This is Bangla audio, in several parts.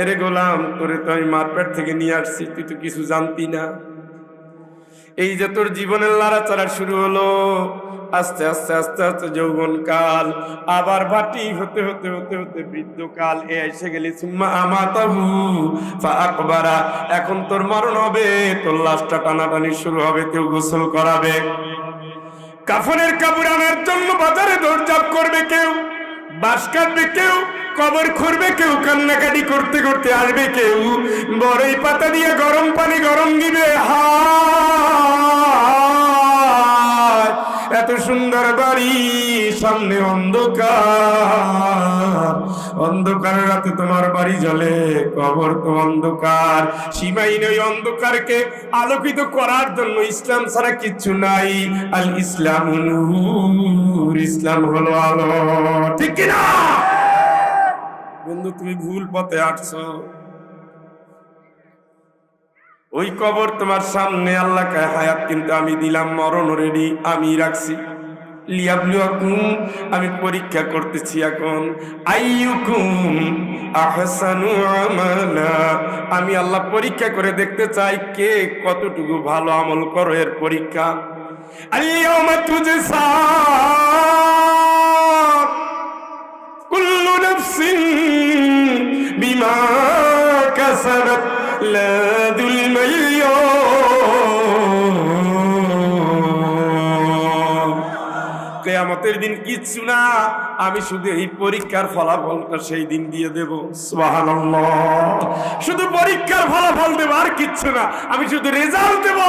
এরে গোলাম, তোরে তো আমি মারপেট থেকে নিয়ে আসছি, তুই তো কিছু জানতি না। এই যে তোর জীবনের লড়াচড়া শুরু হলো, আস্তে আস্তে আস্তে আস্তে যৌবনকাল, আবার ভাটি হতে হতে হতে হতে বৃদ্ধকাল, এ এসে গেলি সুম্মা আমাতাহু ফাআকবারা। এখন তোর মরণ হবে, তোর লাশটা টানাটানি শুরু হবে, কেউ গোসল করাবে, কাফনের কাপড় আনার জন্য বাজারে দৌড়ঝাঁপ করবে, কেউ বাঁশ কাটবে, কেউ কবর খুঁড়বে, কেউ কান্নাকাটি করতে করতে আসবে, কেউ বড়ই পাতা দিয়ে গরম পানি গরম দিবে। হায়, এত সুন্দর বাড়ি, সামনে অন্ধকার, অন্ধকার রাতে তোমার বাড়ি জ্বলে, কবর তো অন্ধকার। সীমাহীন ওই অন্ধকারকে আলোকিত করার জন্য ইসলাম ছাড়া কিচ্ছু নাই। আল ইসলাম নূর, ইসলাম হলো আলো, ঠিক কিনা বন্ধু? তুমি ভুল পথে আসছো। ওই কবর তোমার সামনে, আল্লাহ কে হায়াত কিন্তু আমি দিলাম, মরণ রেডি আমি রাখছি। লিয়াবলুয়াকুম, আমি পরীক্ষা করতেছি এখন। আইয়ুকুম আহসানু আমালা, আমি আল্লাহ পরীক্ষা করে দেখতে চাই কে কতটুকু ভালো আমল করো, এর পরীক্ষা। আল-ইয়াওমা তুজসা কুল্লু নাফসিন বিমা কাসাবাত লা যুলমা আল-ইয়াওম। কিয়ামতের দিন কিচ্ছু না, আমি শুধু এই পরীক্ষার ফলাফলটা সেই দিন দিয়ে দেব। সুবহানাল্লাহ, শুধু পরীক্ষার ফলাফল দেব, আর কিচ্ছু না। আমি শুধু রেজাল্ট দেব,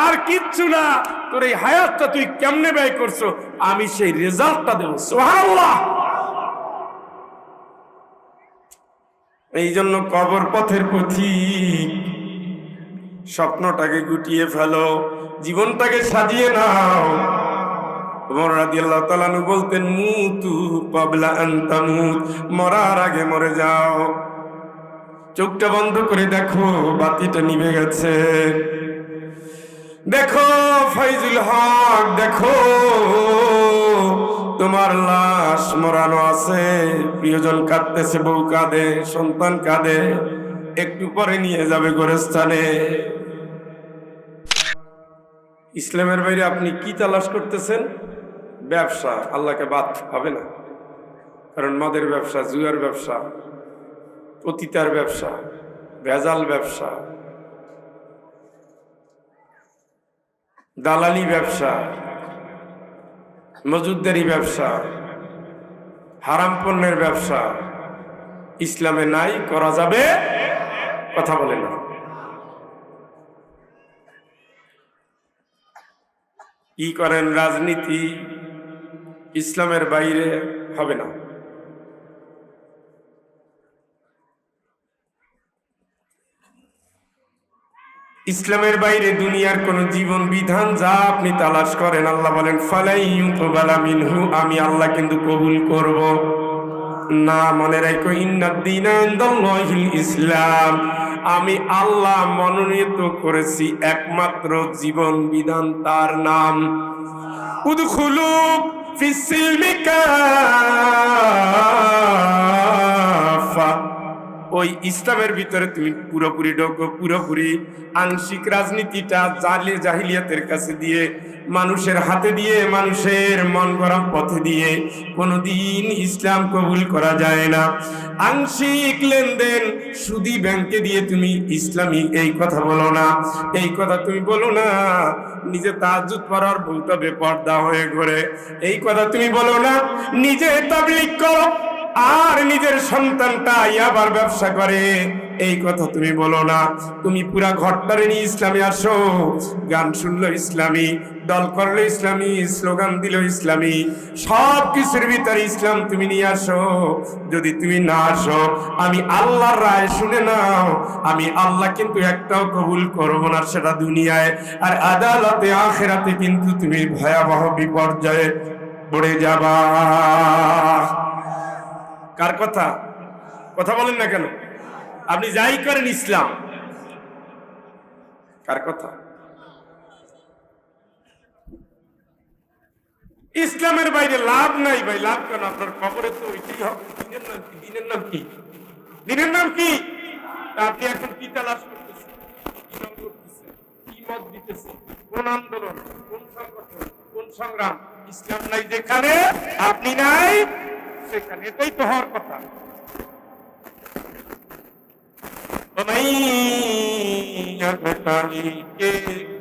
আর কিচ্ছু না। তোর এই হায়াতটা তুই কেমনে ব্যয় করছো, আমি সেই রেজাল্টটা দেব। সুবহানাল্লাহ। এই জন্য কবর পথের পথিক, স্বপ্নটাকে গুটিয়ে ফেলো, জীবনটাকে সাজিয়ে নাও। ওমর রাদিয়াল্লাহু তাআলা আনহু বলতেন, মুতু ক্বাবলা আন তামুত, মরার আগে মরে যাও। চোখটা বন্ধ করে দেখো, বাতিটা নিভে গেছে। দেখো ফয়জুল হক, দেখো তোমার লাশ মরানো আছে, প্রিয়জন কাঁদতেছে, বউ কাঁদে, সন্তান কাঁদে, একটু পরে নিয়ে যাবে গোরস্থানে। ইসলামের বাইরে আপনি কি তালাশ করতেছেন? ব্যবসা, আল্লাহকে বাদ হবে না। কারণ মদের ব্যবসা, জুয়ার ব্যবসা, পতিতার ব্যবসা, ভেজাল ব্যবসা, দালালি ব্যবসা, মজুদদারি ব্যবসা, হারাম পণ্যের ব্যবসা ইসলামে নাই, করা যাবে, কথা বলে না। কি করেন? রাজনীতি, ইসলামের বাইরে হবে না। ইসলামের বাইরে দুনিয়ার কোন জীবন বিধান যা আপনি তালাশ করেন, আল্লাহ বলেন ফালাই ইউকবালা মিনহু, আমি আল্লাহ কিন্তু কবুল করব না। মনে রাখো, ইন্নাদ-দীনা ইনদাল্লাহিল ইসলাম, আমি আল্লাহ মনোনীত করেছি একমাত্র জীবন বিধান, তার নাম উদখুলু ফিস-সিলমি কাফা। ওই ইসলামের ভিতরে তুমি পুরোপুরি ঢোকো, পুরোপুরি। আংশিক রাজনীতিটা জাহিলিয়াতের কাছে দিয়ে, মানুষের হাতে দিয়ে, মানুষের মন গড়া পথে দিয়ে কোনোদিন ইসলাম কবুল করা যায় না। আংশিক লেনদেন, সুদি ব্যাংকে দিয়ে তুমি ইসলামী এই কথা বলো না, এই কথা তুমি বলো না। নিজে তাহাজ্জুদ পড়ার বউটা বেপর্দা হয়ে ঘোরে, এই কথা তুমি বলো না। নিজে তাবলীগ করো আর নিজের সন্তানটা ইয়াবার ব্যবসা করে, এই কথা তুমি বলো না। তুমি পুরা ঘরটারে নিয়ে ইসলামে আসো, গান শুনলো ইসলামী, দল করলো ইসলামী, স্লোগান দিল ইসলামী, সব কিছুর ভিতরে ইসলাম তুমি নিয়ে আসো। যদি তুমি না আসো, আমি আল্লাহর রায় শুনে নাও, আমি আল্লাহ কিন্তু একটাও কবুল করবো না, সেটা দুনিয়ায়। আর আদালতে আখিরাতে কিন্তু তুমি ভয়াবহ বিপর্যয়ে পড়ে যাবা। কার কথা? কথা বলেন না কেন? আপনি যাই করেন ইসলাম, কার কথা? ইসলামের বাইরে লাভ নাই ভাই। লাভ কেন? আপনার কবরে তো ওইটাই হবে। দিনের নাম কি? দিনের নাম কি? দিনের নাম কি? আপনি এখন কি তালাশ করতেছেন? কি রং করতেছেন? কি মত দিতেছেন? কোন আন্দোলন, কোন সংগঠন, কোন সংগ্রাম? ইসলাম নাই যেখানে, আপনি নাই সেখানে। এটাই তো হওয়ার কথা।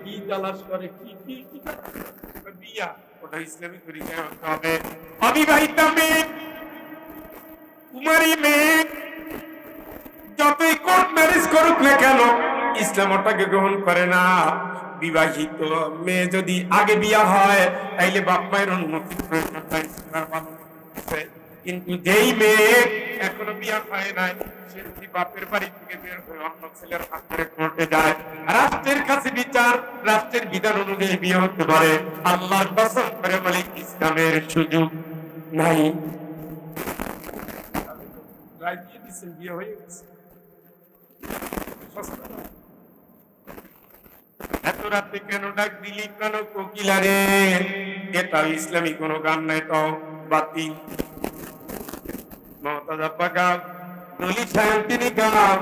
কি তালাশ করে? কি বিয়া, ওটা ইসলামী তরিকায় হতে হবে। অবিবাহিতা মেয়ে, কুমারী মেয়ে যতই কোর্ট ম্যারেজ করুক না কেন, ইসলাম ওটাকে গ্রহণ করে না। বিবাহিত মেয়ে যদি আগে বিয়া হয় তাইলে বাপ মায়ের অনুমতি প্রয়োজন হয়, কিন্তু যেই মেয়ে এখনো বিয়া হয় নাই, সে যদি বাপের বাড়ি থেকে বের হয়ে অন্য ছেলের হাত ধরে কোর্টে যায়, রাষ্ট্রের কাছে বিচার, রাষ্ট্রের বিধান অনুযায়ী বিয়ে হতে পারে। আল্লাহর কসম করে বলে ইসলামের সুযোগ নাই। রায় দিয়ে দিচ্ছেন, বিয়ে হয়ে গেছে। এত রাতে কেন ডাক দিলি কেন কোকিলা রে? এটাও ইসলামী কোন গান না, এটাও বাতিল। তিনি গান,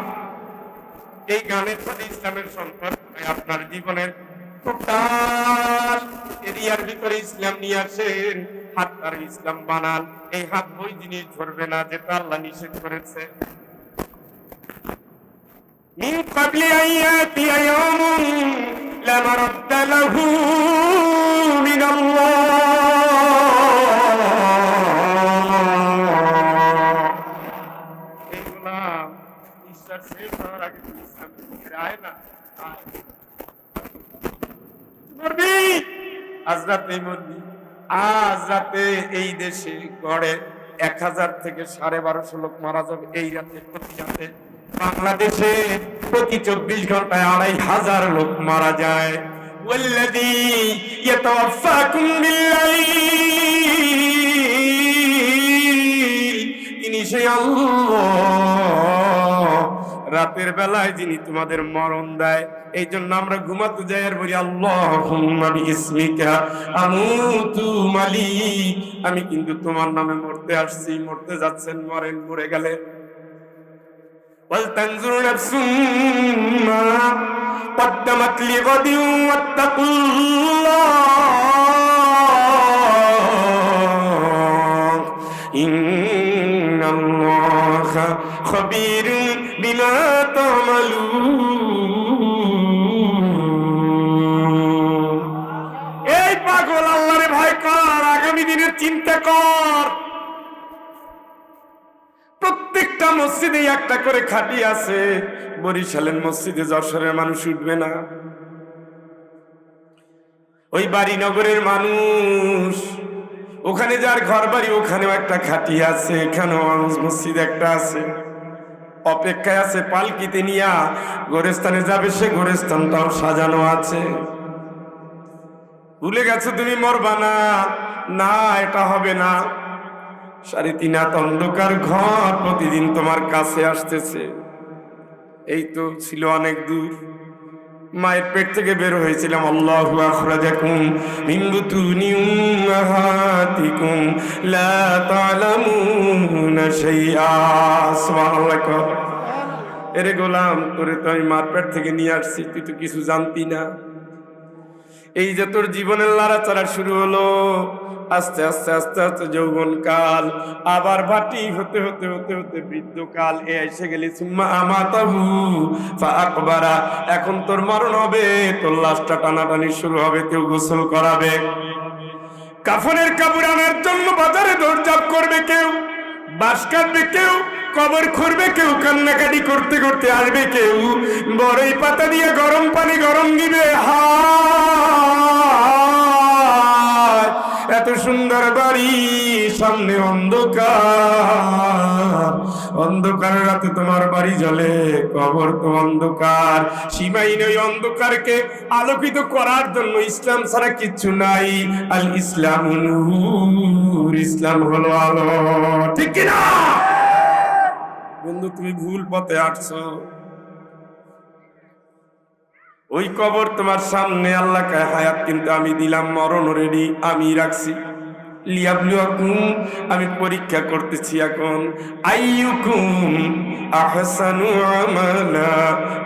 এই গানের সাথে ইসলামের সম্পর্ক আপনার জীবনের টোটাল এরিয়ার ভিতরে ইসলাম নিয়ে আসেন। হাত আর ইসলাম বানান, এই হাত ওই জিনিস ধরবে না যেটা আল্লাহ নিষেধ করেছে। من قبل أن يأتي يوم لا مرد له من الله. ঈশ্বর শেষ হওয়ার আগে ইসলাম আয় না, মরবি আজ রাতে, মরবি আজ রাতে। এই দেশে গড়ে 1000 থেকে 1250 লোক মারা যাবে এই রাতে, প্রতি রাতে। বাংলাদেশে প্রতি 24 ঘন্টায় 2500 লোক মারা যায়। ওয়াল্লাযী ইয়াতাওয়াফাকুম বিল্লাইল, তিনি সেই আল্লাহ রাতের বেলায় যিনি তোমাদের মরণ দেয়। এই জন্য আমরা ঘুমাতে যাই আর বলি আল্লাহুম্মা বিইসমিকা আমুতু মালিক, আমি কিন্তু তোমার নামে মরতে আসছি। মরতে যাচ্ছেন, মরেন, মরে গেলে وَلْتَنْظُرْ نَفْسٌ مَّا قَدَّمَتْ لِغَدٍ وَاتَّقُوا اللَّهَ إِنَّ اللَّهَ خَبِيرٌ بِمَا تَعْمَلُونَ। এই পাগল, আল্লাহরে ভয় কর, আগামী দিনের চিন্তা কর। প্রত্যেকটা মসজিদে একটা করে খাটি আছে। বরিশালের মসজিদে যশোরের মানুষ উঠবে না, ওই বাড়িনগরের মানুষ, ওখানে যার ঘর বাড়ি ওখানেও একটা খাটি আছে, এখানেও মসজিদ একটা আছে, অপেক্ষায় আছে পালকিতে নিয়া গোরস্থানে যাবে, সে গোরস্থানটাও সাজানো আছে। ভুলে গেছো তুমি মরবা না, না এটা হবে না। 3.5 হাত অন্ধকার ঘর প্রতিদিন তোমার কাছে আসতেছে। এই তো ছিল অনেক দূর, মায়ের পেট থেকে বের হয়েছিলাম। আল্লাহু আখরাজাকুম মিন বুতুনি উম্মাহাতিকুম লা তা'লামুনা শাইআ। সুবহানাল্লাহ। এরে গোলাম, তোরে তো আমি মার পেট থেকে নিয়ে আসছি, তুই তো কিছু জানতি না। এই যে তোর জীবনের লড়াচড়া শুরু হলো, আস্তে আস্তে আস্তে আস্তে যৌবন কাল, আবার ভাটি হতে হতে হতে হতে বৃদ্ধকাল, এ এসে গেলি সুম্মা আমাতাহু ফাআকবারা। এখন তোর মরণ হবে, তোর লাশটা টানাটানি শুরু হবে, কেউ গোসল করাবে, কাফনের কাপড় আনার জন্য বাজারে দৌড়ঝাঁপ করবে, কেউ বাঁশ কাটবে, কেউ কবর খুঁড়বে, কেউ কান্নাকাটি করতে করতে আসবে, কেউ বড়ই পাতা দিয়ে গরম পানি গরম দিবে। এত সুন্দর বাড়ি, সামনে অন্ধকার, অন্ধকার রাতে তোমার বাড়ি জ্বলে, কবর তো অন্ধকার। সীমাহীন ওই অন্ধকারকে আলোকিত করার জন্য ইসলাম ছাড়া কিচ্ছু নাই। আল ইসলাম নূর, ইসলাম হলো আলো, ঠিক কিনা বন্ধু? তুমি ভুল পথে আসছো। ওই কবর তোমার সামনে, আল্লাহ কায় হায়াত কিন্তু আমি দিলাম, মরণ রেডি আমি রাখছি। লিয়াবলুয়াকুম, আমি পরীক্ষা করতেছি এখন, আইয়ুকুম আহসানু আমালা,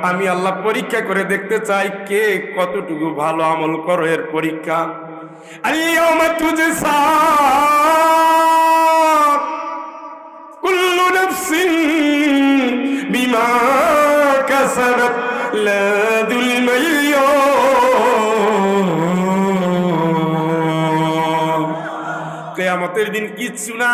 আমি আল্লাহ পরীক্ষা করে দেখতে চাই কে কতটুকু ভালো আমল করো, এর পরীক্ষা। আল-ইয়াওমা তুজসা কুল্লু নাফসিন বিমা কাসাবাত লা যুলমা আল-ইয়াওম। কিয়ামতের দিন কিচ্ছু না,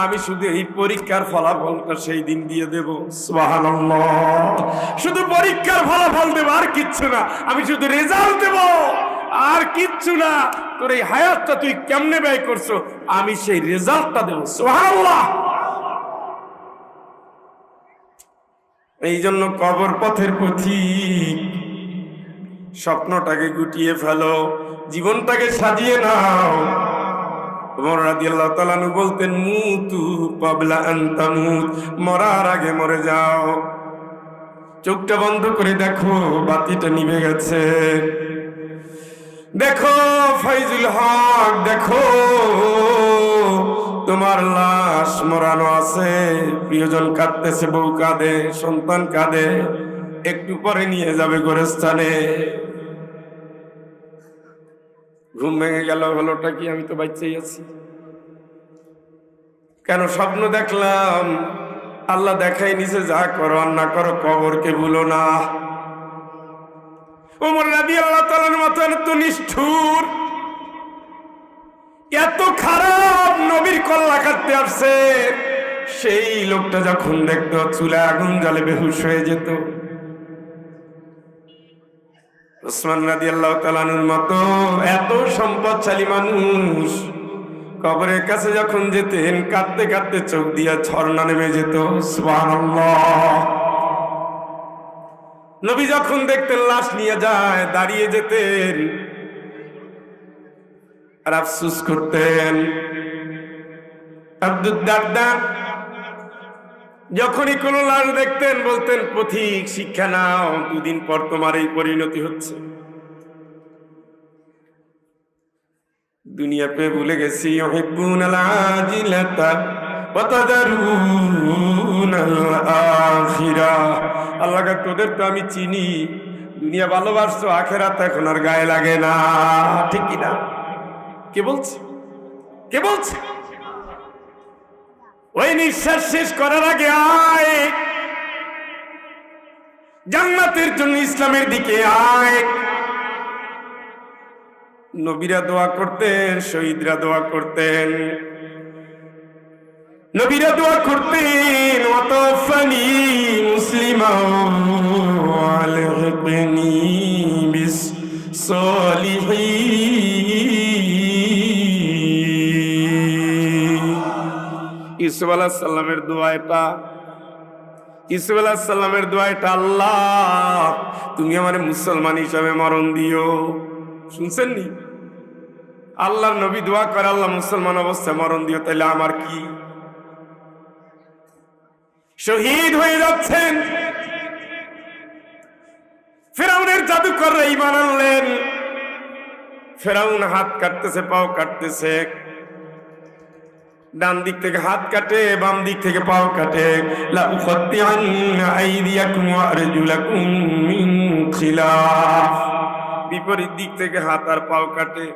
আমি শুধু এই পরীক্ষার ফলাফলটা সেই দিন দিয়ে দেব। সুবহানাল্লাহ, শুধু পরীক্ষার ফলাফল দেব, আর কিচ্ছু না, আমি শুধু রেজাল্ট দেব, আর কিচ্ছু না। তোর এই হায়াতটা তুই কেমনে ব্যয় করছো, আমি সেই রেজাল্টটা দেব। সুবহানাল্লাহ। এই জন্য কবর পথের পথিক, স্বপ্নটাকে গুটিয়ে ফেলো, জীবনটাকে সাজিয়ে নাও। ওমর রাদিয়াল্লাহু তাআলা আনহু বলতেন, মুতু ক্বাবলা আন তামুত, মরার আগে মরে যাও। চোখটা বন্ধ করে দেখো, বাতিটা নিভে গেছে। দেখো ফাইজুল হক, দেখো তোমার লাশ মরানো আছে, প্রিয়জন কাঁদতেছে, বউ কাঁদে, সন্তান কাঁদে, একটু পরে নিয়ে যাবে গোরস্থানে। ঘুম ভেঙে গেল, হলোটা কি, আমি তো বাচ্চাই আছি। কেন স্বপ্ন দেখলাম? আল্লাহ দেখাই নিছে, যা করো আর না করো কবরকে ভুলো না। ওমর রাদিয়াল্লাহু তাআলার মতো এত নিষ্ঠুর, এত খারাপ নবীর কল্লা কাটতে আসছে, সেই লোকটা যখন দেখতো চুলে আগুন জ্বলে বেহুশ হয়ে যেত। ওসমান রাদিয়াল্লাহু তাআলা আনহুর মতো এত সম্পদশালী মানুষ কবরের কাছে যখন যেতেন, কাঁদতে কাঁদতে চোখ দিয়া ঝর্ণা নেমে যেত। সুবহানাল্লাহ। নবী যখন দেখতেন লাশ নিয়ে যায়, দাঁড়িয়ে যেতেন আর আফসোস করতেন। আব্দুদ দারদা যখনই কোন লাশ দেখতেন বলতেন, পথিক শিক্ষা নাও, দুদিন পর তোমার এই পরিণতি হচ্ছে। দুনিয়া পে ভুলে গেছি, ইউহিব্বুনাল আজিলাতা ওয়া তাদারুনাল আখিরাহ। আল্লাহ কা, তোদের তো আমি চিনি, দুনিয়া ভালোবাসছো, আখিরাত এখন আর গায়ে লাগে না। ঠিক কি না? কে বলছে? কে বলছে? ওই নিঃশ্বাস শেষ করার আগে আয়, জান্নাতের জন্য ইসলামের দিকে আয়। নবীরা দোয়া করতেন, শহীদরা দোয়া করতেন, নবীরা দোয়া করতেন, ওয়াতাওয়াফানি মুসলিমান ওয়া আলহিকনি বিস সলিহিন। ইউসুফ আলাইহিস সালামের দোয়া এটা, ইউসুফ আলাইহিস সালামের দোয়া এটা, আল্লাহ তুমি আমারে মুসলমান হিসাবে মরণ দিও। শুনছেন নি? আল্লাহর নবী দোয়া করে, আল্লাহ মুসলমান অবস্থায় মরণ দিও। তাইলে আমার কি? শহীদ হয়ে যাচ্ছেন। ফেরাউনের জাদুকররা ঈমান আনলেন। ফেরাউন হাত কাটতেছে, পাও কাটতেছে, ডান দিক থেকে হাত কাটে, বাম দিক থেকে পাও কাটে। লা উখাত্তিআন্না আইদিয়াকুম ওয়া আরজুলাকুম মিন খিলাফ, বিপরীত দিক থেকে হাত আর পাও কাটে।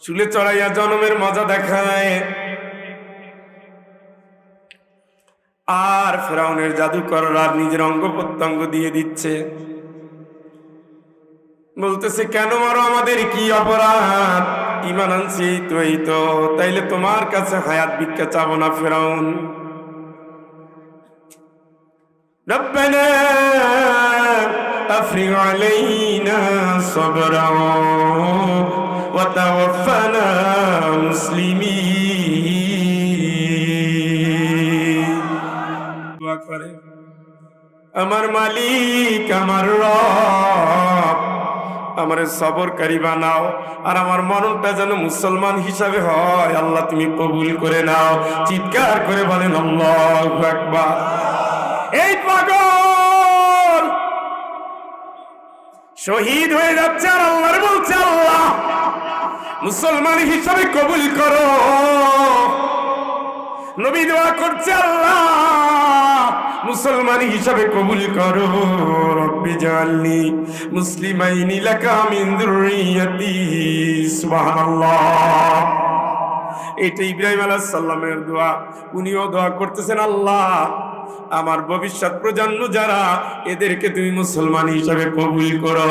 চুলে চড়াইয়া জনমের মজা দেখায়। আর ফেরাউনের জাদুকররা নিজের অঙ্গ প্রত্যঙ্গ দিয়ে দিচ্ছে, বলতেছে কেন মারো, আমাদের কি অপরাধ? ঈমান আনছি তো, এই তো, তাইলে তোমার কাছে হায়াত ভিক্ষা চাবো না ফেরাউন। রব্বানা আফরিগ আলাইনা সাবরা ওয়া তাওয়াফানা মুসলিমিন। দোয়া করে, আমার মালিক, আমার রব, আমারে সবরকারী বানাও, আর আমার মরণটা যেন মুসলমান হিসাবে হয়। আল্লাহ তুমি কবুল করে নাও। চিৎকার করে বলেন আল্লাহু আকবার। এই পাগল শহীদ হয়ে যাচ্ছে, আর আল্লাহর বলছে, আল্লাহ মুসলমান হিসাবে কবুল করো। নবী দোয়া করছে, আল্লাহ মুসলমান হিসাবে কবুল করো। রব্বি জাআলনি মুসলিমাইনি লাকা মিন যুররিয়াতি। সুবহানাল্লাহ। এটা ইব্রাহিম আলাইহিস সালামের দোয়া। উনিও দোয়া করতেছেন, আল্লাহ আমার ভবিষ্যৎ প্রজন্ম যারা, এদেরকে তুমি মুসলমান হিসাবে কবুল করো।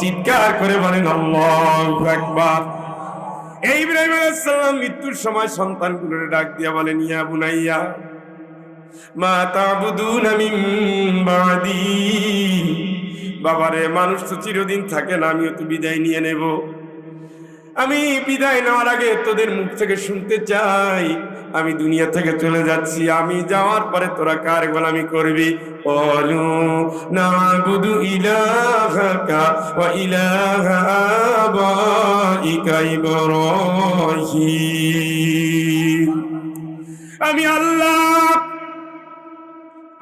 চিৎকার করে বলেন আল্লাহু আকবার। এই ইব্রাহিম আলাইহিস সালাম মৃত্যুর সময় সন্তানগুলোরে ডাক দিয়া বলেন, ইয়া বুনাইয়া মা তা'বুদুনা মিন বাদি। বাবারে, মানুষ তো চিরদিন থাকে না, আমিও তো বিদায় নিয়ে নেব। আমি বিদায় নেওয়ার আগে তোদের মুখ থেকে শুনতে চাই, আমি দুনিয়া থেকে চলে যাচ্ছি, আমি যাওয়ার পরে তোরা কার গোলামি করবি? ক্বালু না'বুদু ইলাহাকা ওয়া ইলাহা আবাইকা ইব্রাহিম। আমি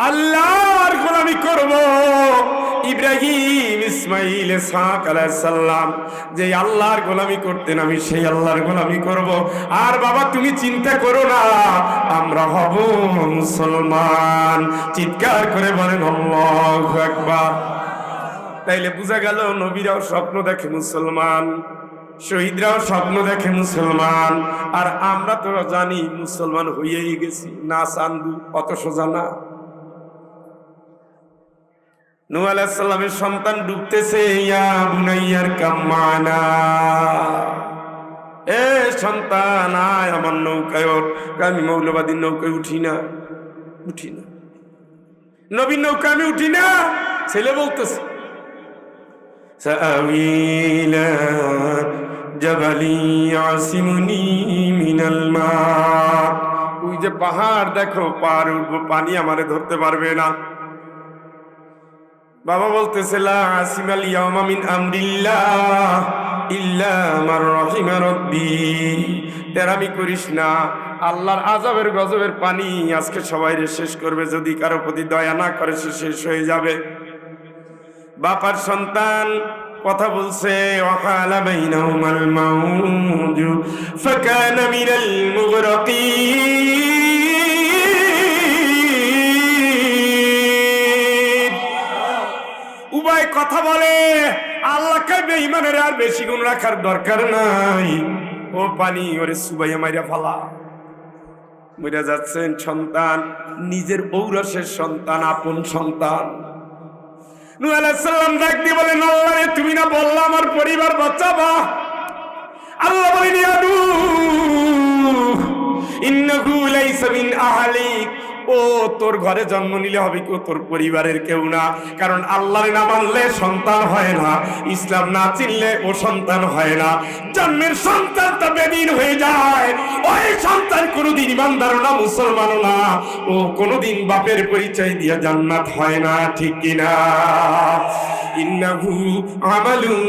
আল্লাহর গোলামি করব। ইব্রাহিম, ইসমাইল, ইসহাক আলাইহিস সালাম যে আল্লাহর গোলামি করতেন, আমি সেই আল্লাহর গোলামি করব। আর বাবা তুমি চিন্তা করো না, আমরা হব মুসলমান। চিৎকার করে বলেন আল্লাহু আকবার। তাইলে বোঝা গেল, নবীরাও স্বপ্ন দেখে মুসলমান, শহীদরাও স্বপ্ন দেখে মুসলমান, আর আমরা তো জানি মুসলমান হইয়াই গেছি। না চান্দু, অত সোজা না। নূহ আলাইহিস সালামের সন্তান ডুবতেছে, ইয়া বুনাইয়ার কাম্মানা, এ সন্তান আয় আমার নৌকায় ওঠ। আমি মৌলবাদীর নৌকায় উঠি না। নবীর নৌকা আমি উঠি না। ছেলে বলতেছে, সাআওয়ী ইলা জাবালি ইয়াসিমুনি মিনাল মা। ওই যে পাহাড় দেখো, পাহাড়ে উঠবো, পানি আমারে ধরতে পারবে না। বাবা বলতেছে, লা আসিমাল ইয়াওমা মিন আমরিল্লাহ ইল্লা মান রাহিমা রাব্বি। তেরামি করিস না, আল্লাহর আযাবের গজবের পানি আজকে সবাইরে শেষ করবে, যদি কারো প্রতি দয়া না করে সে শেষ হয়ে যাবে। বাপার সন্তান কথা বলছে, ওয়াকালা বাইনাহুমাল মাউজু ফাকানা মিনাল মুগরাকিন। উভয় কথা বলে, আল্লাহকে বেঈমানের আর বেশি গুণ রাখার দরকার নাই। ও পানি, ওরে সুবাইয়া মাইরা ফালা। মরে যাচ্ছেন সন্তান, নিজের ঔরসের সন্তান, আপন সন্তান। নূহ আলাইহিস সালাম ডাক দিয়ে বলেন, আল্লাহ রে, তুমি না বললা আমার পরিবার বাঁচাবা? আল্লাহ বলেন, ইয়া নূহ ইন্নাহু লাইসা মিন আহলিক। ও তোর ঘরে জন্ম নিলে হবে কি, তোর পরিবারের কেউ না। কারণ আল্লাহর না মানলে সন্তান হয় না, ইসলাম না চিনলে ও সন্তান হয় না। জন্মের সন্তানটা বেদিন হয়ে যায়, ওই সন্তান কোনোদিন ইমানদারও না, মুসলমানও না, ও কোনোদিন বাপের পরিচয় দিয়ে জান্নাত হয় না। ঠিক কিনা? ইন্নাহু আমালুন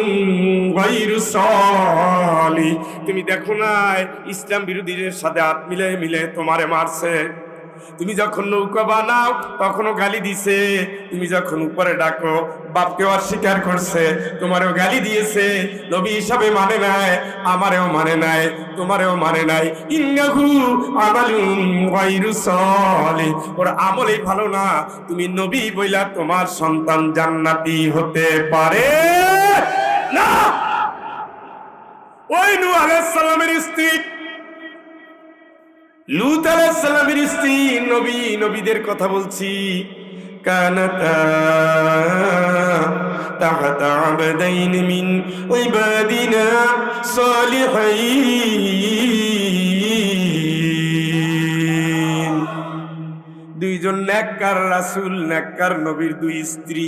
গায়রু সালিহ। তুমি দেখো না, ইসলাম বিরোধীদের সাথে হাত মিলে তোমারে মারছে। তুমি যখন নৌকা বানাও তখনও গালি দিছে, তুমি যখন উপরে ডাকো বাপকেও অস্বীকার করছে, তোমারও গালি দিয়েছে। নবী হিসাবে মানে নাই, আমারেও মানে নাই, তোমারেও মানে নাই। ইন্নাহু আমালুন গায়রু সালিহ। ওর আমলই ভালো না, তুমি নবী বইলা তোমার সন্তান জান্নাতি হতে পারে না। ওই নূহ আলাইহিস সালামের স্ত্রী, লূত আলাইহিস সালামের স্ত্রী, নবীদের কথা বলছি, কানাতা তাহতা আবদাইন মিন ইবাদিনা সালিহিন। দুইজন নেককার রাসূল, নেককার নবীর দুই স্ত্রী,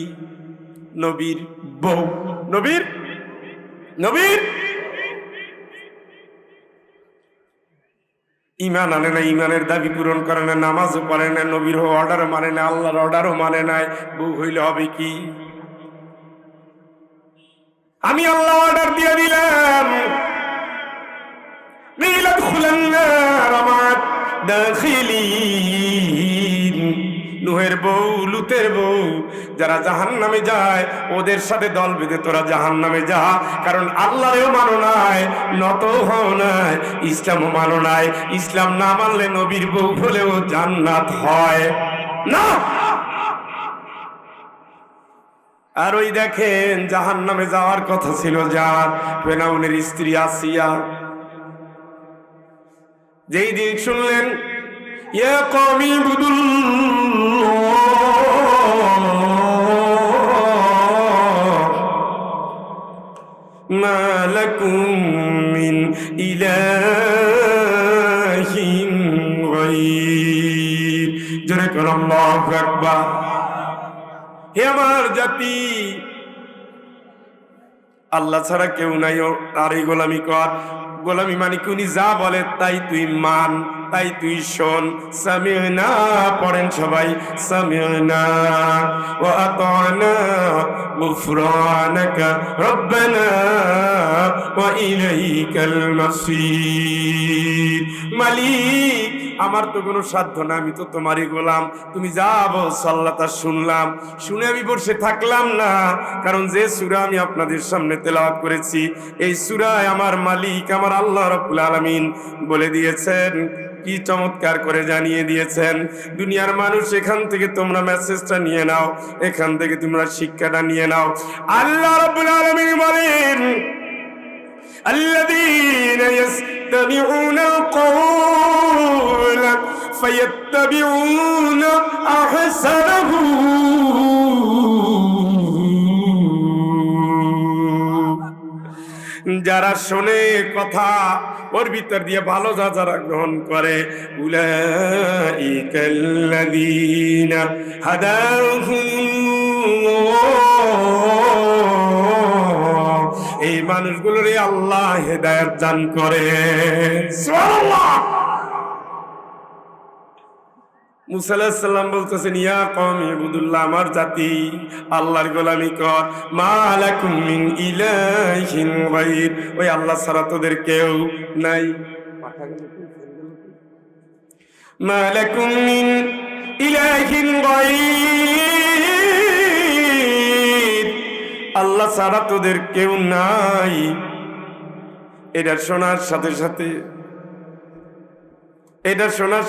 নবীর বউ, নবীর ইমান আনে না, ইমানের দাবি পূরণ করে না, নামাজও পড়ে না, নবীর অর্ডারও মানে না, আল্লাহর অর্ডারও মানে নাই। বউ হইলে হবে কি? আমি আল্লাহ অর্ডার দিয়ে দিলাম, নুহের বউ, লুতের বউ, যারা জাহান্নামে যায় ওদের সাথে দল বেঁধে তোরা জাহান্নামে যা। কারণ আল্লাহরেও মানো নাই, নত হও নাই, ইসলামও মানো নাই। ইসলাম না মানলে নবীর বউ হলেও জান্নাত হয় না। আর ওই দেখেন জাহান্নামে যাওয়ার কথা ছিল যার, ফেরাউনের স্ত্রী আসিয়া, যেই দিন শুনলেন ইয়া কওমি ইবুদুল্লাহ মা লাকুম মিন ইলাহিন গায়র, জোরে কোন আল্লাহু আকবার। হে আমার জাতি, আল্লাহ ছাড়া কেউ নাই, তারই গোলামি কর। গোলামি মানে উনি যা বলে তাই তুই মান, তাই তুই শোন। সামি'না পড়েন সবাই, সামি'না ওয়া আতা'না গুফরানাকা রব্বানা ওয়া ইলাইকাল মাসির। মালিক, আমার তো কোনো সাধ্য না, আমি তো তোমারই গোলাম। তুমি যা বলছো আল্লাহ তা শুনলাম, শুনে আমি বসে থাকলাম না। কারণ যে সূরা আমি আপনাদের সামনে তেলাওয়াত করেছি, এই সূরায় আমার মালিক আমার আল্লাহ রাব্বুল আলামিন বলে দিয়েছেন, কি চমৎকার করে জানিয়ে দিয়েছেন। দুনিয়ার মানুষ, এখান থেকে তোমরা মেসেজটা নিয়ে নাও, এখান থেকে তোমরা শিক্ষাটা নিয়ে নাও। আল্লাহ রাব্বুল আলামিন বলেন الذين يستمعون القول فيتبعون أحسنه যারা শোনে কথা, ওর ভিতর দিয়ে ভালো যারা গ্রহণ করে, উলাইকাল্লাযীনা হাদাহুমুল্লাহ, এই মানুষগুলোরে আল্লাহ হেদায়েত দান করে। সুবহানাল্লাহ। মুসা আলাইহিস সালাম বলতেছেন ইয়া কওমি ইবুদুল্লাহ, আমার জাতি আল্লাহর গোলামি কর। মা লাকুম মিন ইলাহিন গায়র, ওই আল্লাহ ছাড়া তোদের কেউ নাই। মা লাকুম মিন ইলাহিন গায়র, আল্লাহ ছাড়া তোদের কেউ নাই। এটা শোনার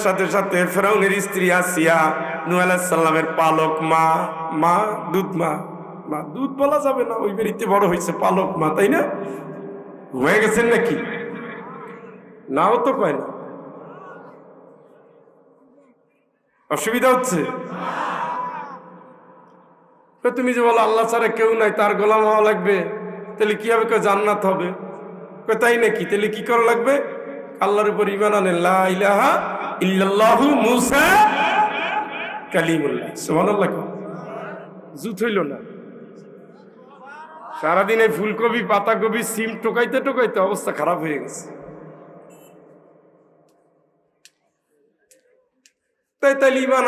সাথে সাথে ফেরাউনের স্ত্রী আসিয়া, নূহ আলাইহিস সালামের পালক মা, দুধ দুধ বলা যাবে না, ওই বাড়িতে বড় হয়েছে, পালক মা, তাই না? হয়ে গেছেন নাকি? নাও তো কয় না, অসুবিধা হচ্ছে। তুমি যে বলো আল্লাহ ছাড়া কেউ নাই, তার গোলাম হওয়া লাগবে, তাহলে কি হবে? জান্নাত হবে। তাই নাকি? তাহলে কি করা লাগবে? আল্লাহর উপর ঈমান আনেন, লা ইলাহা ইল্লাল্লাহু মুসা কালিমুল্লাহ। সুবহানাল্লাহ। জুত হইল না। সারাদিন এই ফুলকপি, পাতাকপি, সিম টোকাইতে অবস্থা খারাপ হয়ে গেছে। তাইলে ঈমান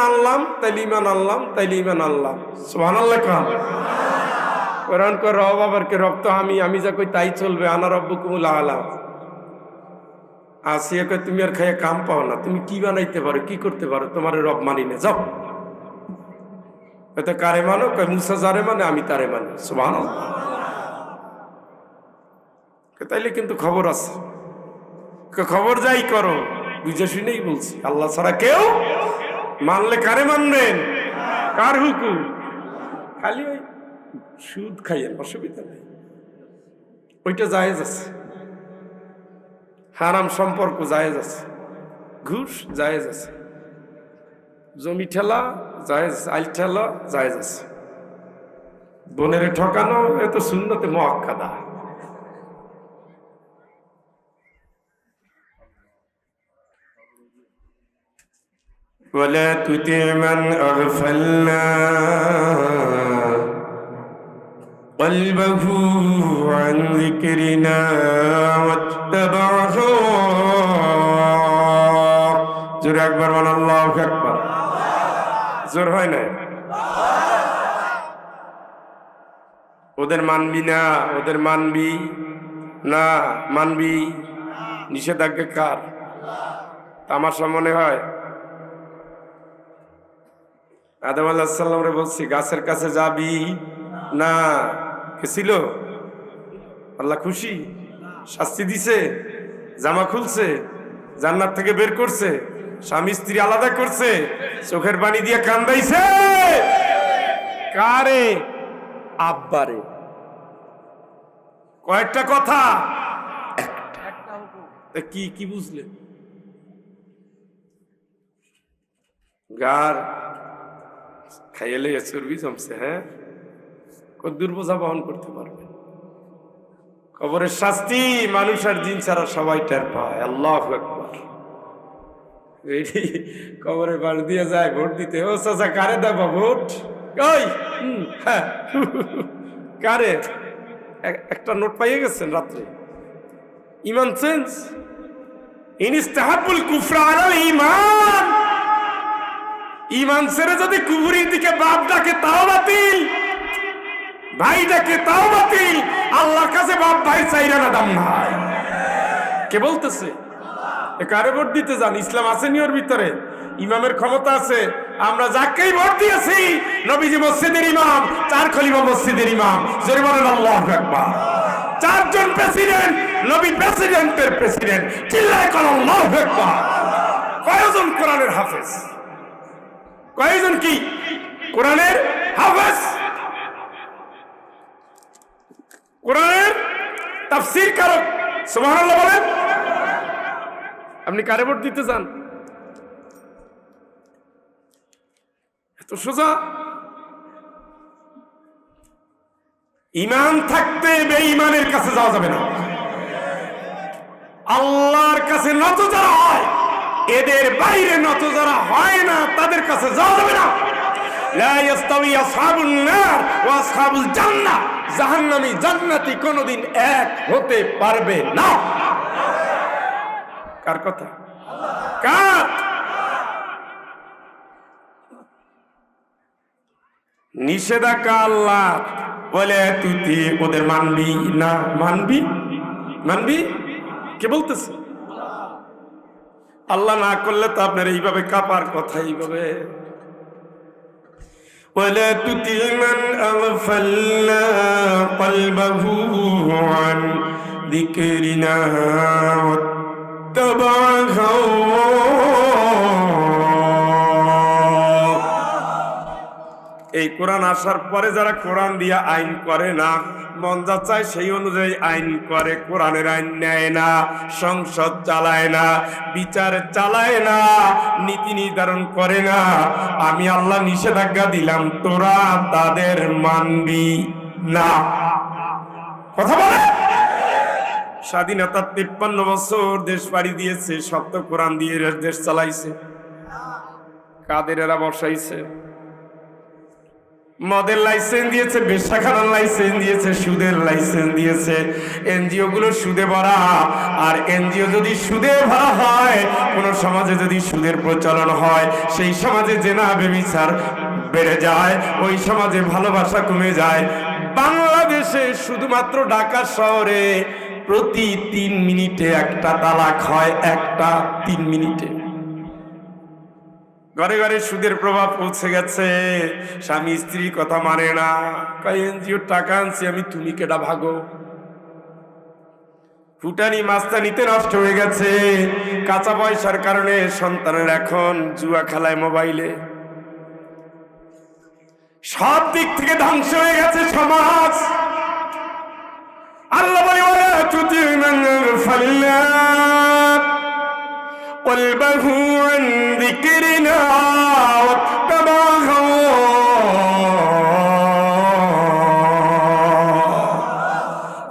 আনলাম। সুবহানাল্লাহ। কোরআন কর রব আবার কে রব তো আমি যা কই তাই চলবে। আনা রব্বুকুমুল আলা। আসিয়া কয় তুমি আর খাইয়া কাম পাও না, তুমি কি বানাইতে পারো, কি করতে পারো, তোমার রব মানি না, যাও। এটা কারে মানো? কয় মুসা যারে মানে আমি তারে মানি। সুবহানাল্লাহ। তাইলে কিন্তু খবর আছে, খবর যাই করো, বুঝে শুনেই বলছি, আল্লাহ ছাড়া কেউ মানলে কারে মানবেন? কার হুকুম? খালি ওই সুদ খাইয়েন, অসুবিধা নেই, ওইটা জায়েজ আছে। হারাম সম্পর্ক জায়েজ আছে, ঘুষ জায়েজ আছে, জমি ঠেলা জায়েজ, আইল ঠেলা জায়েজ আছে, বোনের ঠকানো এত সুন্নতে মুআক্কাদা। ولا تطع من أغفلنا قلبه عن ذكرنا واتبع هواه। জোরে আকবার বল, আল্লাহু আকবার। জোর হয় না? ওদের মানবি না, ওদের মানবি না, মানবি। নিষেধাজ্ঞা কার? আমার সামনে হয় আদম আলাইহিস সালামরে বলছি গাছের কাছে যাবি না, গেছিল? আল্লাহ খুশি? শাস্তি দিছে? জামা খুলছে? জান্নাত থেকে বের করছে? স্বামী স্ত্রী আলাদা করছে? চোখের পানি দিয়ে কান্দাইছে? কারে? আব্বারে। কয়েকটা কথা, কি কি বুঝলে? গার খাইলে চর্বি জমছে, হ্যাঁ, কদ্দুর বোঝা বহন করতে পারবে? কবরের শাস্তি মানুষ আর জিন ছাড়া সবাই টের পায়। আল্লাহু আকবার। কবরে বাড়ি দিয়ে যায় ভোট দিতে। ও চাচা, কারে দেবা ভোট? ওই হ্যাঁ, কারে? একটা নোট পাইয়ে গেছেন রাত্রে। ইমান চেঞ্জ। ইনইস্তাহাবুল কুফরা আলাল ঈমান। ঈমান ছেড়ে যদি কুফরির দিকে বাপ ডাকে তাও বাতিল, ভাই ডাকে তাও বাতিল। আল্লাহর কাছে বাপ ভাই চাইরা না, দাম নাই। কে বলতেছে? কারে ভোট দিতে যান? ইসলাম আছে নি ওর ভিতরে? ইমামের ক্ষমতা আছে। আমরা যাকেই ভোট দিয়েছি, নবীজি মসজিদের ইমাম, 4 খলিফা মসজিদের ইমাম। জোরে বলেন আল্লাহু আকবার। 4 জন প্রেসিডেন্ট, নবী প্রেসিডেন্টের প্রেসিডেন্ট। চিল্লায় কোন আল্লাহু আকবার। কয়জন কোরআনের হাফেজ? কয়জন কি কোরআনের হাফেজ? কোরআনের তাফসীর কারক। সুবহানাল্লাহ বলেন। আপনি কারে ভোট দিতে চান? এত সোজা। ঈমান থাকতে বেঈমানের কাছে যাওয়া যাবে না। আল্লাহর কাছে নত যারা হয়, এদের বাইরে নত যারা হয় না, তাদের কাছে যাওয়া যাবে না। লা ইস্তাওয়ি আসহাবুন নার ওয়া আসহাবুল জান্নাহ। জাহান্নামী জান্নাতি কোনদিন এক হতে পারবে না। কার কথা? কার? নিষেধাজ্ঞা আল্লাহ বলে তুই ওদের মানবি না? মানবি? মানবি? কে বলতেছে? আল্লাহ না করলে তো আপনার এইভাবে কাপার কথা। এইভাবে ولا تطع من أغفلنا قلبه عن ذكرنا واتبع هواه। এই কোরআন আসার পরে যারা কোরআন দিয়া আইন করে না, মন যা চায় সেই অনুযায়ী আইন করে, কোরআনের আইন নেয় না, সংসদ চালায় না, বিচার চালায় না, নীতি নির্ধারণ করে না, আমি আল্লাহ নিষেধাজ্ঞা দিলাম, তোরা তাদের মানবি না। কথা বলে। স্বাধীনতার 53 বছর দেশ পাড়ি দিয়েছে, সব তো কোরআন দিয়ে দেশ চালাইছে। কাদের এরা বসাইছে? মদের লাইসেন্স দিয়েছে, বেশ্যাখানার লাইসেন্স দিয়েছে, সুদের লাইসেন্স দিয়েছে। এনজিও গুলো সুদে ভরা। আর এনজিও যদি সুদে ভরা হয়, কোন সমাজে যদি সুদের প্রচলন হয়, সেই সমাজে জেনা ব্যভিচার বেড়ে যায়, ওই সমাজে ভালোবাসা কমে যায়। বাংলাদেশে শুধুমাত্র ঢাকা শহরে প্রতি 3 মিনিটে একটা তালাক হয়। একটা 3 মিনিটে। ঘরে ঘরে সুদের প্রভাব পৌঁছে গেছে। স্বামী স্ত্রীর কথা মানে না। কয় এনজিও টাকা আনছি আমি, তুমি কেডা ভাগো। ফুটানি মাস্তানিতে নষ্ট হয়ে গেছে। কাঁচা পয়সার কারণে সন্তানের এখন জুয়া খেলায়, মোবাইলে। সব দিক থেকে ধ্বংস হয়ে গেছে সমাজ। আল্লাহ বলে ওয়া তুতি মান ফাল্লা قلبه عن ذكرنا واتبع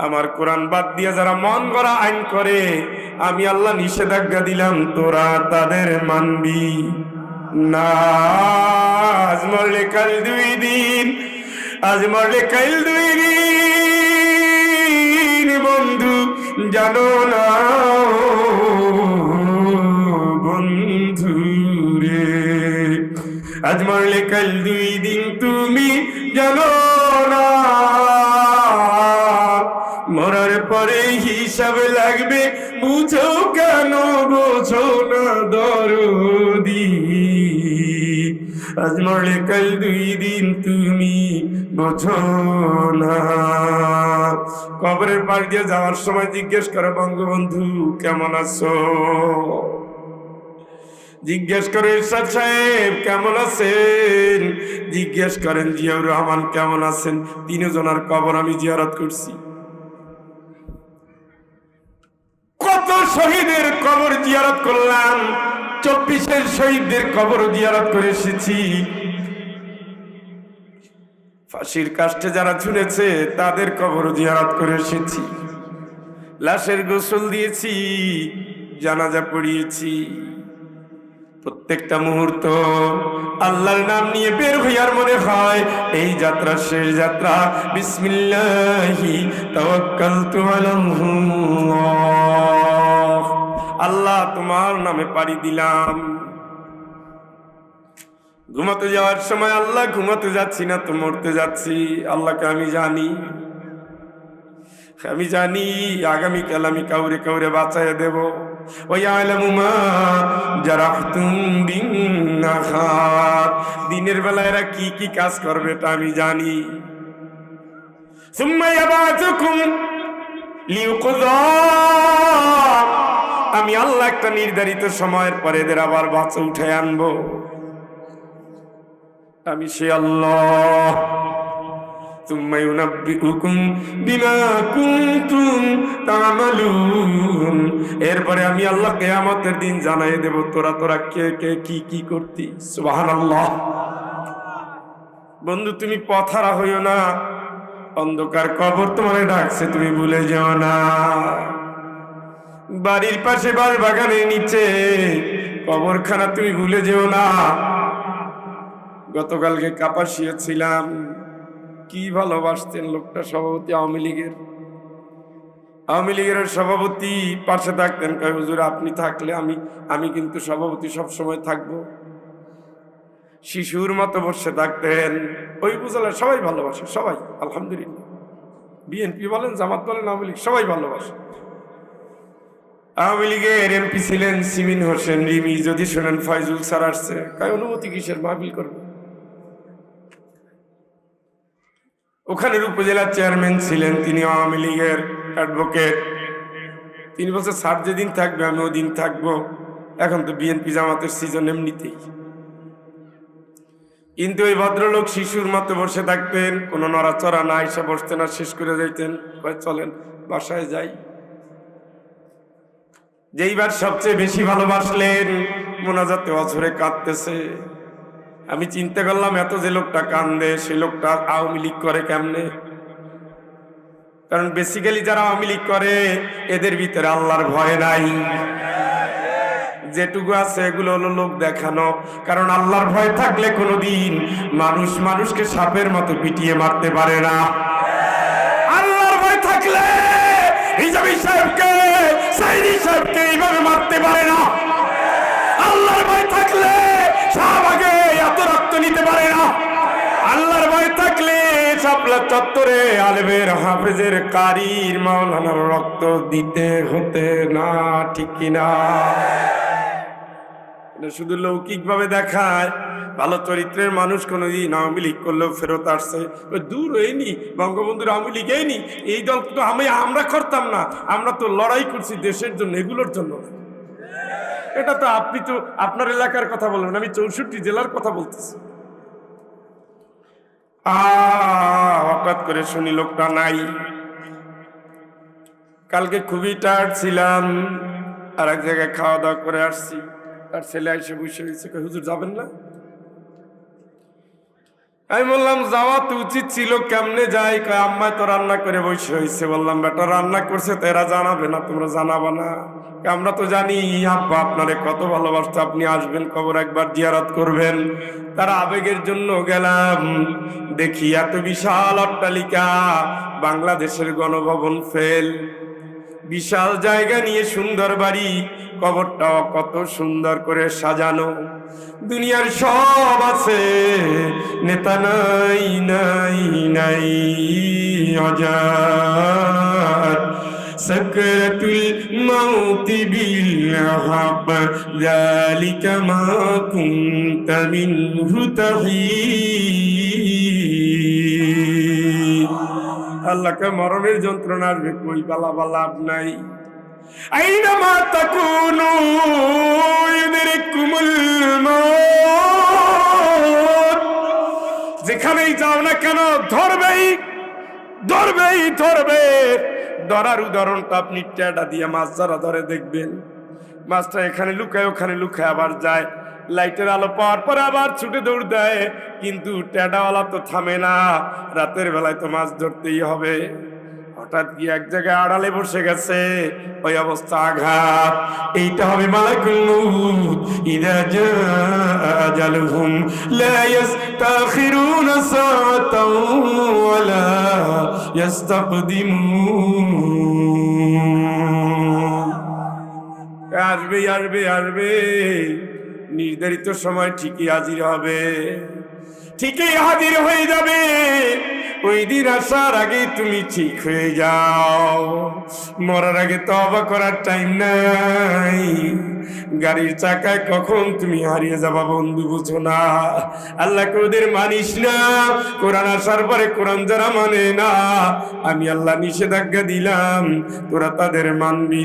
আমার কোরআন বাদ দিয়ে যারা মন গড়া আইন করে, আমি আল্লাহ নিষেধাজ্ঞা দিলাম, তোরা তাদের মানবি না। আজ মরলে কাল 2 দিন, আজ মরলে কাল 2 দিন, বন্ধু জানো না বন্ধুরে। আজ মরলে কাল 2 দিন, তুমি জানো না। মরার পরে হিসাব লাগবে, বুঝো কেন বোঝো না দরদি। আজ মরলে কাল 2 দিন তুমি বোঝো না। কবরের পাশ দিয়ে যাওয়ার সময় জিজ্ঞেস করো, বঙ্গবন্ধু কেমন আছো? জিজ্ঞেস করে ইরশাদ সাহেব কেমন আছেন? জিজ্ঞেস করেন জিয়াউর রহমান কেমন আছেন? 3 জনের কবর আমি জিয়ারত করছি। কত শহীদের কবর জিয়ারত করলাম, 24-এর শহীদদের কবর জিয়ারত করে এসেছি। ফাঁসির কাষ্ঠে যারা ঝুলেছে তাদের কবর জিয়ারত করে এসেছি। লাশের গোসল দিয়েছি, জানাজা পড়িয়েছি। প্রত্যেকটা মুহূর্ত আল্লাহর নাম নিয়ে বের হইয়ার মনে হয় এই যাত্রা শেষ যাত্রা। বিসমিল্লাহি তাওয়াক্কালতু আলাল্লাহ, আল্লাহ তোমার নামে পাড়ি দিলাম। ঘুমাতে যাওয়ার সময় আল্লাহ ঘুমাতে যাচ্ছি না তো মরতে যাচ্ছি। আল্লাহকে আমি জানি আগামীকাল আমি কাউরে কাউরে বাঁচাইয়া দেব। দিনের বেলা এরা কি কি কাজ করবে এটা আমি জানি। আমি আল্লাহ একটা নির্ধারিত সময়ের পরে এদের আবার বাঁচা উঠে আনবো। আমি সে আল্লাহ। এরপরে আমি আল্লাহ কিয়ামতের দিন জানাই দেব তোরা কে কে কি কি করতি। সুবহানাল্লাহ। বন্ধু তুমি পথহারা হইও না, অন্ধকার কবর তোমারে ডাকছে, তুমি ভুলে যেও না। বাড়ির পাশে বাস বাগানের নিচে কবরখানা তুমি ভুলে যেও না। গতকালকে কাপাসিয়া ছিলাম, কি ভালোবাসতেন লোকটা, সভাপতি আওয়ামী লীগের সভাপতি। পাশে থাকতেন, কয় হুজুর আপনি থাকলে আমি কিন্তু সভাপতি সবসময় থাকবো। শিশুর মতো বসে থাকতেন। ওই উপজেলা সবাই ভালোবাসে, সবাই আলহামদুলিল্লাহ। বিএনপি বলেন, জামাত বলেন, আওয়ামী লীগ সবাই ভালোবাসে। আওয়ামী লীগের এমপি ছিলেন সিমিন হোসেন রিমি। যদি শোনেন ফয়জুল স্যার আসছে, কয় অনুমতি কিসের, মাহফিল করবে। ওখানের উপজেলা চেয়ারম্যান ছিলেন তিনি আওয়ামী লীগের অ্যাডভোকেট। তিনি বলছে স্যার যেদিন থাকবে আমি ওদিন থাকবো। এখন তো বিএনপি জামাতের সিজন এমনিতেই। কিন্তু ওই ভদ্রলোক শিশুর মতো বসে থাকতেন, কোনো নড়াচড়া না, এসে বসতেন আর শেষ করে যাইতেন। চলেন বাসায় যাই। যেইবার সবচেয়ে বেশি ভালোবাসলেন, মোনাজাতে অঝরে কাঁদতেছে। আমি চিন্তা করলাম এত যে লোকটা কান্দে সে লোকটা আওয়ামী লীগ করে কেমনে? কারণ বেসিক্যালি যারা আওয়ামী লীগ করে এদের ভিতরে আল্লাহর ভয় নাই। যেটুকু আছে এগুলো হলো লোক দেখানো। কারণ আল্লাহর ভয় থাকলে কোনোদিন মানুষকে সাপের মতো পিটিয়ে মারতে পারে না। আল্লাহর ভয় থাকলে হিজাবি সাহেবকে, সাইদি সাহেবকে এইভাবে মারতে পারে না। আল্লাহর ভয় থাকলে শাহবাগে এত রক্ত নিতে পারে না। আল্লাহর ভয় থাকলে শাপলা চত্বরে আলেমের, হাফেজের, কারির, মাওলানার রক্ত দিতে হতে না, ঠিক কিনা? শুধু লৌকিক ভাবে দেখায়। ভালো চরিত্রের মানুষ কোনোদিন আওয়ামী লীগ করলেও ফেরত আসছে। দূর হয়নি, বঙ্গবন্ধুর আওয়ামী লীগ হয়নি, এই দল তো আমরা করতাম না, আমরা তো লড়াই করছি দেশের জন্য, এগুলোর জন্য। এটা তো আপনি তো আপনার এলাকার কথা বলবেন, আমি 64 জেলার কথা বলতেছি। হঠাৎ করে শুনি লোকটা নাই। কালকে খুবই টায়ার্ড ছিলাম, আর এক জায়গায় খাওয়া দাওয়া করে আসছি। তার ছেলে এসে বসে হয়েছে, হুজুর যাবেন না? আমি বললাম যাওয়া তো উচিত ছিল, কেমনে যাই? আম্মায় তো রান্না করে বসে হয়েছে। বললাম বেটা রান্না করছে তো এরা জানাবে না, তোমরা জানাবা না? আমরা তো জানি আব্বা আপনারে কত ভালোবাসতো, আপনি আসবেন কবর একবার জিয়ারত করবেন। তারা আবেগের জন্য গেলাম, দেখি এত বিশাল অট্টালিকা, বাংলাদেশের গণভবন ফেল, বিশাল জায়গা নিয়ে সুন্দর বাড়ি, কবরটাও কত সুন্দর করে সাজানো। দুনিয়ার সব আছে, নেতা নাই নাই নাই, অজাত সাকরাতুল মাউতি বিল হাক যালিকা মা কুনতা মিনহু তাহিদ। আল্লাহকে মরণের যন্ত্রণা আসবে, কই বালা লাভ নাই। আইনামা তাকুনু ইউদরিকুমুল মাউত, যেখানেই যাও না কেন ধরবেই। ধরার উদাহরণটা আপনি টেডা দিয়ে মাছ যারা ধরে দেখবেন, মাছটা এখানে লুকায় ওখানে লুকায় আবার যায়, লাইটের আলো পাওয়ার পরে আবার ছুটে দৌড় দেয়, কিন্তু টেডাওয়ালা তো থামে না, রাতের বেলায় তো মাছ ধরতেই হবে। হঠাৎ গিয়ে এক জায়গায় আড়ালে বসে গেছে, ওই অবস্থা আঘাত। এইটা হবে মালাকুল মউত। ইযা জাআ আজালুহুম লা ইস্তাখিরুনা সাআতাও ওয়া লা ইস্তাকদিমুন। আসবে, নির্ধারিত সময় ঠিকই হাজির হবে, ঠিকই হাজির হয়ে যাবে। ওই দিন আসার আগে তুমি ঠিক হয়ে যাও, মরার আগে তওবা করার টাইম নাই। গাড়ির চাকায় কখন তুমি হারিয়ে যাবা বন্ধু বুঝো না। আল্লাহকে ওদের মানিস না, কোরআন আসার পরে কোরআন যারা মানে না, আমি আল্লাহ নিষেধাজ্ঞা দিলাম, তোরা তাদের মানবি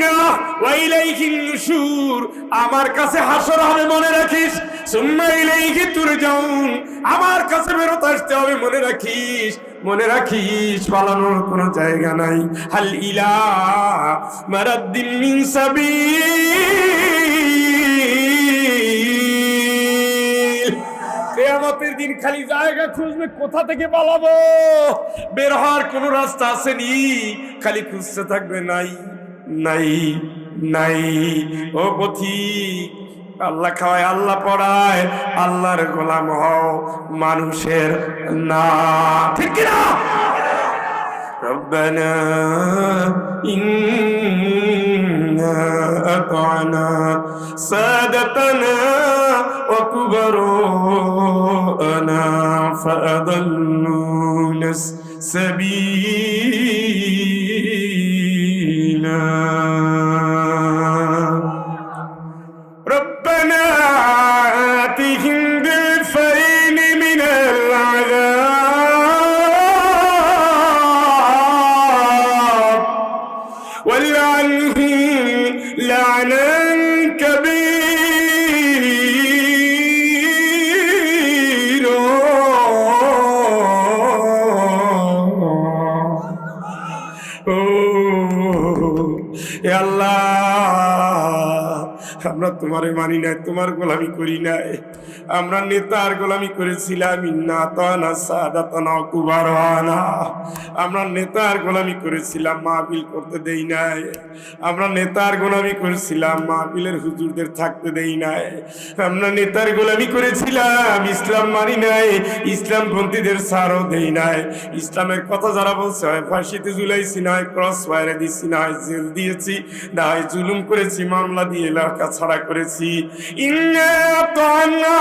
না। ওয়াইলাইহিন নুশুর, আমার কাছে হাসর হবে মনে রাখিস। সুম্মা ইলাইহি তুরজাউন, আমার কাছে ফেরত আসতে হবে মনে রাখিস। পালানোর কোনো জায়গা নাই। হাল ইলা মারাদ্দিন মিন সাবিল, কিয়ামতের দিন খালি জায়গা খুঁজবে, কোথা থেকে পালাবো, বের হওয়ার কোনো রাস্তা আসেনি, খালি খুঁজতে থাকবে নাই। ও পথিক, আল্লাহ খাওয়ায়, আল্লাহ পড়ায়, আল্লাহর গোলাম হও, মানুষের না। ঠিক কিনা? রব্বানা ইন্না আতানা সাদাতানা ওয়া কুবারানা ফাআদাল্লুনা সাবিলা। ربنا آتهم ضعفين من العذاب والعنهم لعنا كبيرا। يا الله، আমরা তোমারে মানি নাই, তোমার গোলামি করি নাই, আমরা নেতার গোলামি করেছিলাম। ইন্না আতানা সাদাতানা ওয়া কুবারানা, আমরা নেতার গোলামি করেছিলাম, মাহফিল করতে দেই নাই। আমরা নেতার গোলামি করেছিলাম, মাহফিলের হুজুরদের থাকতে দেই নাই। আমরা নেতার গোলামি করেছিলাম, ইসলাম মানি নাই, ইসলামপন্থীদের ছাড়ও দেই নাই। ইসলামের কথা যারা বলছে, হয় ফাঁসিতে ঝুলাইছি, না হয় ক্রস ফায়ারে দিচ্ছি, না হয় জেল দিয়েছি, না হয় জুলুম করেছি, মামলা দিয়ে এলাকা ছাড়া করেছি। ইন্না আতানা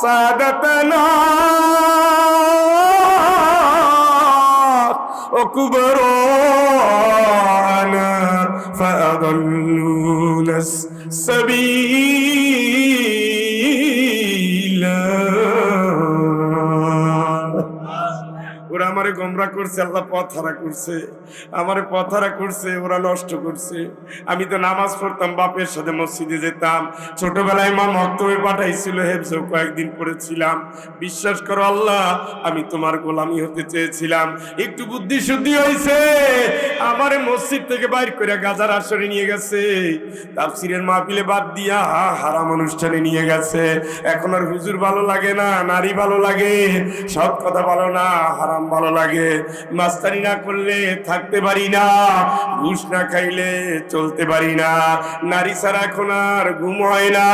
সাদাতানা ওয়া কুবারানা ফাআদাল্লুনা সাবিলা। ওরা আমারে গোমরা করছে, আল্লাহ পথ হারা করছে, আমারে পথ হারা করছে, ওরা নষ্ট করছে। আমি তো নামাজ পড়তাম, বাপের সাথে মসজিদে যেতাম, ছোটবেলায় মা মক্তবে পাঠাইছিল, হেফজও কয়েকদিন পড়েছিলাম। বিশ্বাস করো আল্লাহ, আমি তোমার গোলামি হতে চেয়েছিলাম, একটু বুদ্ধি শুদ্ধি হয়েছে, আমারে মসজিদ থেকে বাইর করে গাজার আসরে নিয়ে গেছে, তাফসীরের মাহফিলে বাদ দিয়া হারাম অনুষ্ঠানে নিয়ে গেছে। এখন আর হুজুর ভালো লাগে না, নারী ভালো লাগে, সব কথা ভালো না, হারাম ভালো লাগে। মাস্তানি না করলে থাকতে পারি না, ঘুষ না খাইলে চলতে পারি না, নারী ছাড়া এখন আর ঘুম হয় না,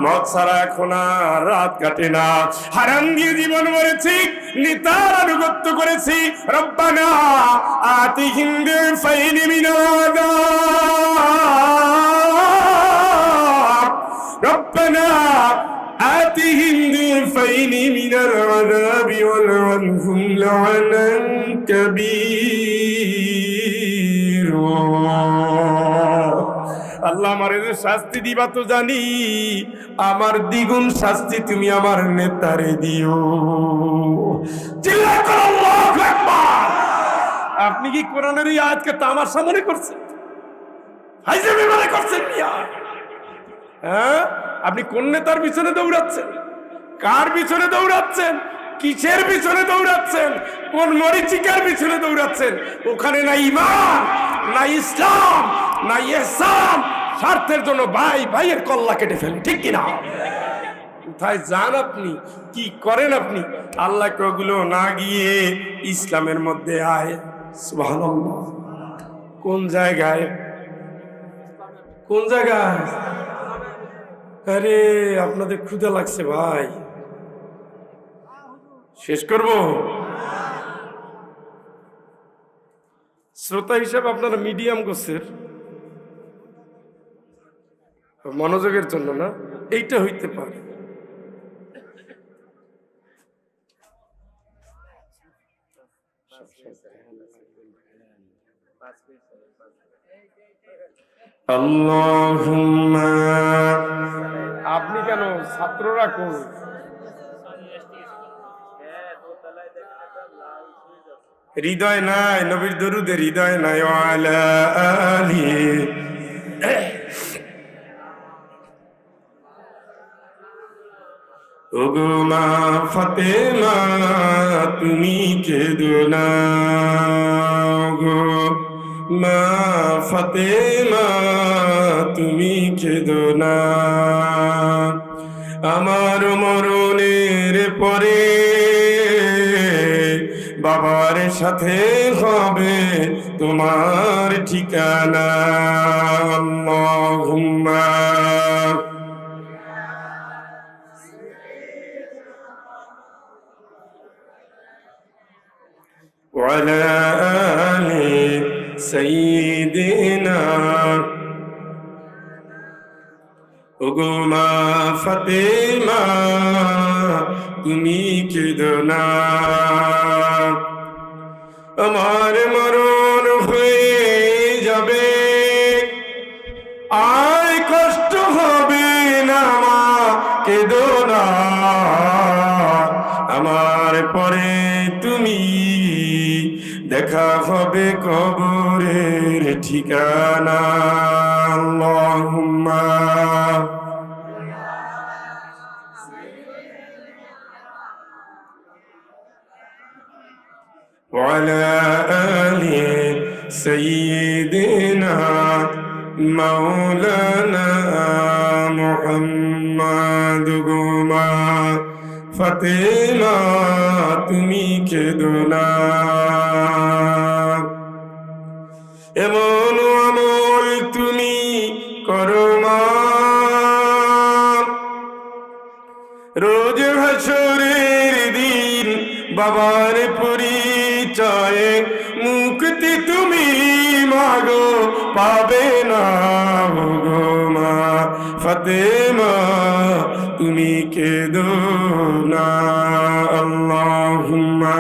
মদ ছাড়া এখন আর রাত কাটে না। হারাম দিয়ে জীবন মরেছি, নেতার আনুগত্য করেছি। রব্বানা আতিহিম বিফাইনি মিনাল আযাব, রব্বানা আতিহিম ضعفين من العذاب والعنهم لعنا كبيرا আল্লাহ আমার যে শাস্তি দিবা তো জানি, আমার দ্বিগুণ শাস্তি তুমি আমার নেতারে দিও। চিল্লায় করো আল্লাহু আকবার। আপনি কি কোরআনের এই আয়াতকে তামাশা মনে করছেন, হাইজাবি মনে করছেন মিয়া? হ্যাঁ, আপনি কোন নেতার পিছনে দৌড়াচ্ছেন? কার পিছনে দৌড়াচ্ছেন? কিসের পিছনে দৌড়াচ্ছেন? কোন মরিচিকার পিছনে দৌড়াচ্ছেন? ওখানে না ঈমান, না ইসলাম, না ইহসান। স্বার্থের জন্য ভাই ভাইয়ের কল্লা কেটে ফেলে, ঠিক কিনা? কোথায় যান আপনি, কি করেন আপনি? আল্লাহকে ওগুলো না গিয়ে ইসলামের মধ্যে আয়। সুবহানাল্লাহ। কোন জায়গায়, কোন জায়গায়? আরে আপনাদের ক্ষুধা লাগছে ভাই, শেষ করব। শ্রোতা হিসাবে আপনারা মিডিয়াম গোছের, মনোযোগের জন্য না, এইটা হইতে পারে। আল্লাহুম্মা, আপনি কেন, ছাত্ররা কোন? হৃদয় নাই, নবীর দরুদে হৃদয় নাই। ওয়ালা আলি, ওগো মা ফাতেমা তুমি কেঁদো না, গো মা ফাতেমা তুমি কেঁদো না। আমার মরণের পরে বাবার সাথে হবে তোমার ঠিকানা। আল্লাহুম্মা ওয়ালা আলি সাইয়্যিদিনা, ওগো মা ফাতেমা তুমি কেঁদো না। আমার মরণ হয়ে যাবে, আর কষ্ট হবে না, মা কেঁদো না। আমার পরে তুমি দেখা হবে কবরের ঠিকানা। আল্লাহুম্মা ওয়ালা আলি সাইয়্যিদিনা মাওলানা মুহাম্মাদ, গো মা ফাতেমা তুমি কেঁদো না। এমন আমল তুমি করো মা, রোজ হাসরের দিন বাবার পরিচয়ে মুক্তি তুমি মাগো পাবে না। গো মা ফাতেমা তুমি কেঁদো না। আল্লাহুম্মা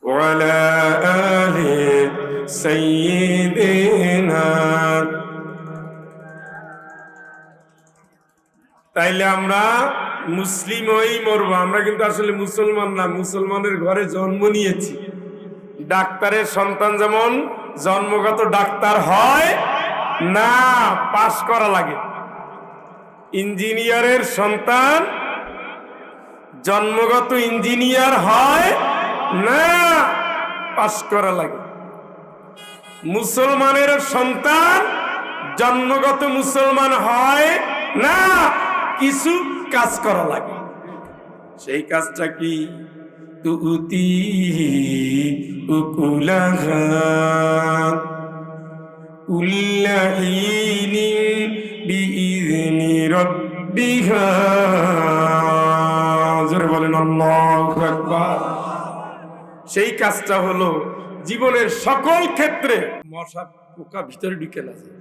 ওয়ালা আলি সাইয়্যিদিনা। তাইলে আমরা মুসলিম হয়েই মরবো। আমরা কিন্তু আসলে মুসলমান না, মুসলমানের ঘরে জন্ম নিয়েছি। ডাক্তারের সন্তান যেমন জন্মগত ডাক্তার হয় না, পাশ করা লাগে। ইঞ্জিনিয়ারের সন্তান জন্মগত ইঞ্জিনিয়ার হয় না, পাশ করা লাগে। মুসলমানের সন্তান জন্মগত মুসলমান হয় না, কিছু কাজ করা লাগে। সেই কাজটা কি? তুতি উকুলাহা কুল্লা হিনিন বিইذনি রাব্বিহা। জোরে বলেন আল্লাহু আকবার। সেই কাজটা হলো জীবনের সকল ক্ষেত্রে মশা পোকা ভিতরে ঢুকে না যায়।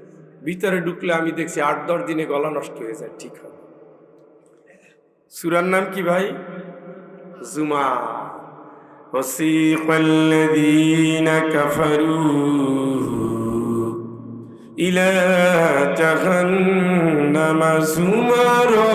ভিতরে ঢুকলে আমি দেখছি 8-10 দিনে গলা নষ্ট হয়ে যায়, ঠিক হবে। সূরার নাম কি ভাই? জুমা। ওয়াসিকাল্লাযীনা কাফারু ইলা জাহান্নামা যুমারা